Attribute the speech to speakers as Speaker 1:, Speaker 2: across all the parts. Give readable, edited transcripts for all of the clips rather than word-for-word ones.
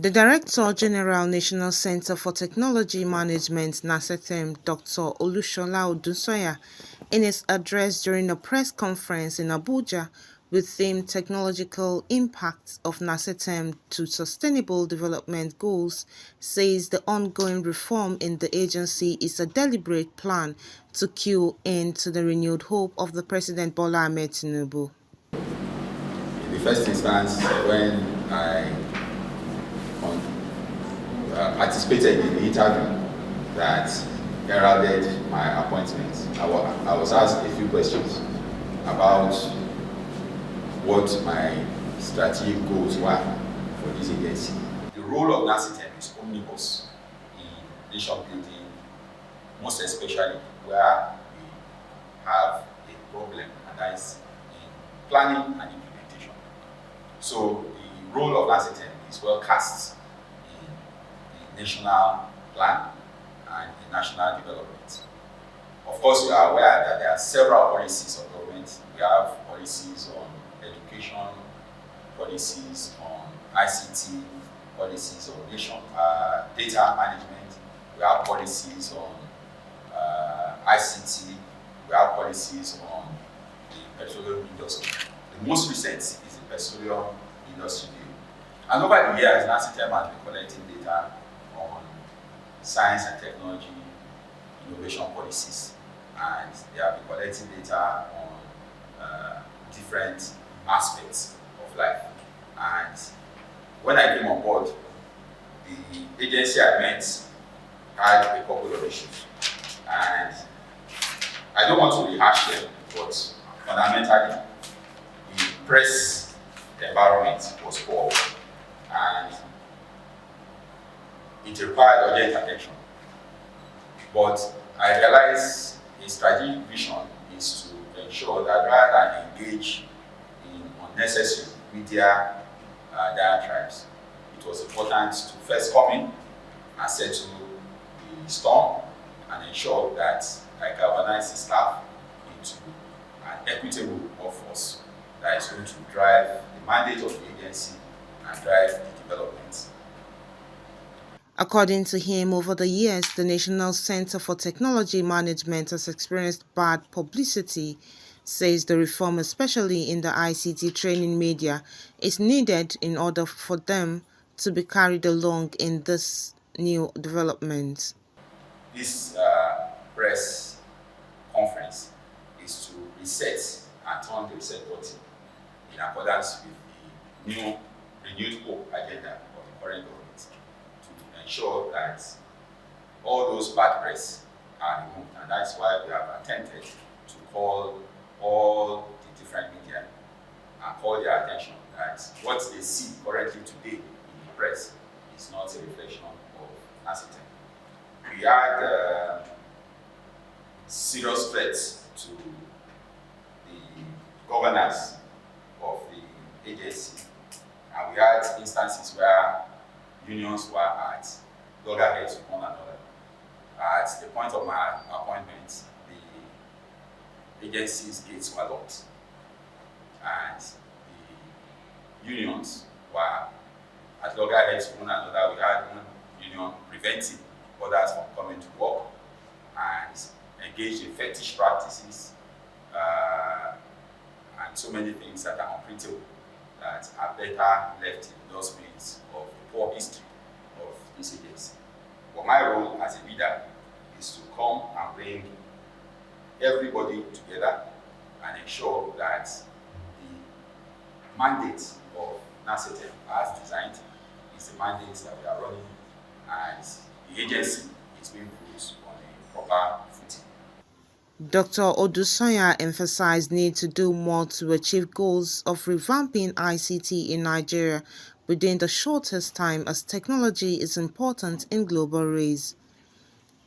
Speaker 1: The Director General, National Center for Technology Management (NACETM), Dr. Olushola Odunsanya, in his address during a press conference in Abuja with theme Technological Impacts of NACETM to Sustainable Development Goals, says the ongoing reform in the agency is a deliberate plan to cue in to the renewed hope of the President Bola Ahmed Tinubu.
Speaker 2: In the first instance, when I participated in the interview that heralded my appointment, I was asked a few questions about what my strategic goals were for this agency. The role of NACETM is omnibus in nation building, most especially where we have a problem, and that is in planning and implementation. So the role of NACETM is well cast in the national plan and the national development. Of course, you are aware that there are several policies of government. We have policies on education, policies on ICT, policies on data management. We have policies on ICT. We have policies on the petroleum industry. The most recent is the petroleum industry bill. And over the years, NACETM has been collecting data on science and technology innovation policies, and they have been collecting data on different aspects of life. And when I came on board, the agency I met had a couple of issues, and I don't want to rehash them, but fundamentally, the press environment was poor, and it required urgent attention. But I realized a strategic vision is to ensure that rather than engage in unnecessary media diatribes, it was important to first come in and settle the storm and ensure that I galvanize the staff into an equitable workforce that is going to drive the mandate of the agency and drive the development.
Speaker 1: According to him, over the years, the National Center for Technology Management has experienced bad publicity, says the reform, especially in the ICT training media, is needed in order for them to be carried along in this new development.
Speaker 2: This press conference is to reset and turn the reset button in accordance with the new renewed hope agenda of the current government, to ensure that all those bad press are removed. And that's why we have attempted to call all the different media and call their attention that what they see currently today in the press is not a reflection of NACETM. We had serious threats to the governance of the agency, and we had instances where unions were at loggerheads with one another. At the point of my appointment, the agency's gates were locked, and the unions were at loggerheads with one another. We had one union preventing others from coming to work and engaged in fetish practices and so many things that are unprintable that are better left in the dustbins of the poor history of this agency. But my role as a leader is to come and bring everybody together and ensure that the mandate of NACETM as designed is the mandate that we are running, and the agency is being put on a proper footing.
Speaker 1: Dr. Odunsanya emphasized need to do more to achieve goals of revamping ICT in Nigeria within the shortest time, as technology is important in global race.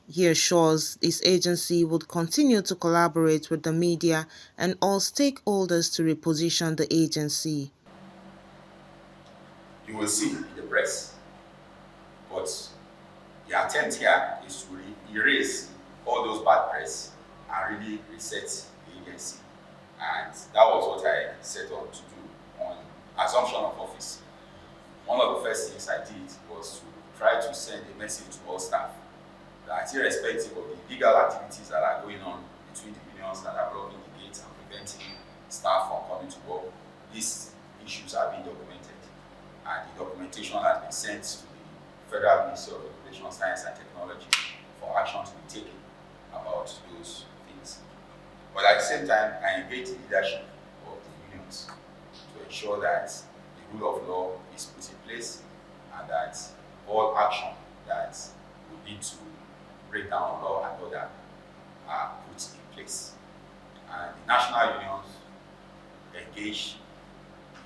Speaker 1: He assures his agency would continue to collaborate with the media and all stakeholders to reposition the agency.
Speaker 2: You will see in the press, but the attempt here is to erase all those bad press and really reset the agency. And that was what I set out to do on assumption of office. one of the first things I did was to try to send a message to all staff that irrespective of the illegal activities that are going on between the unions that are blocking the gates and preventing staff from coming to work, these issues are being documented. And the documentation has been sent to the Federal Ministry of Education, Science and Technology for action to be taken about those things. But at the same time, I engage the leadership of the unions to ensure that the rule of law is put in place and that all action that would lead to breakdown of law and order are put in place. And the national unions engage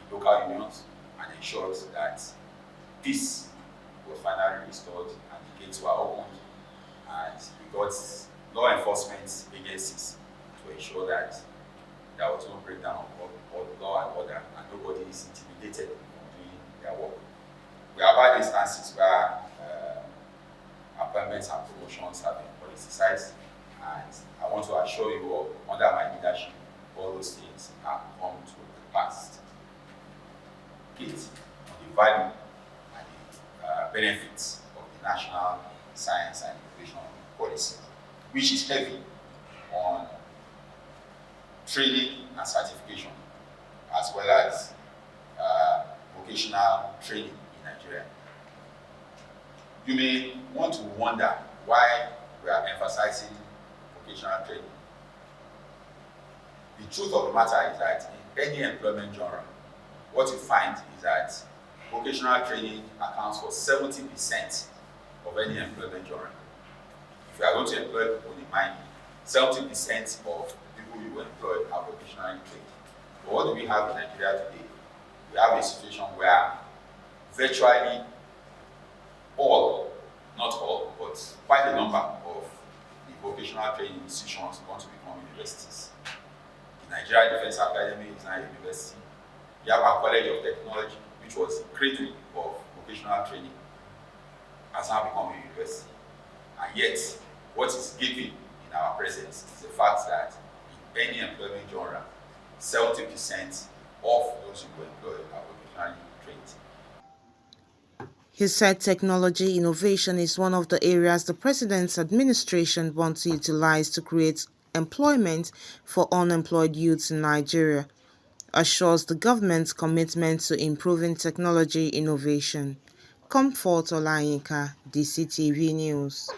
Speaker 2: the local unions and ensured that peace was finally restored and the gates were opened, and we got law enforcement agencies to ensure that there was no breakdown of law and order and nobody is intimidated from doing their work. We have had instances where appointments and promotions have been politicized, and I want to assure you all, under my leadership, all those things have come to pass. It on the value and the benefits of the national science and innovation policy, which is heavy on training and certification, as well as vocational training in Nigeria. You may want to wonder why we are emphasizing vocational training. The truth of the matter is that in any employment genre, what you find is that vocational training accounts for 70% of any employment genre. If you are going to employ people in mining, 70% of people you employ are vocationally trained. But what do we have in Nigeria today? We have a situation where virtually all, not all, but quite a number of the vocational training institutions want to become universities. The Nigeria Defense Academy is now a university. We have our College of Technology, which was the cradle of vocational training, has now become a university. And yet, what is given in our presence is the fact that in any employment genre, 70% of those who employ are vocationally trained.
Speaker 1: He said technology innovation is one of the areas the president's administration wants to utilize to create employment for unemployed youths in Nigeria, assures the government's commitment to improving technology innovation. Comfort Olayinka, DCTV News.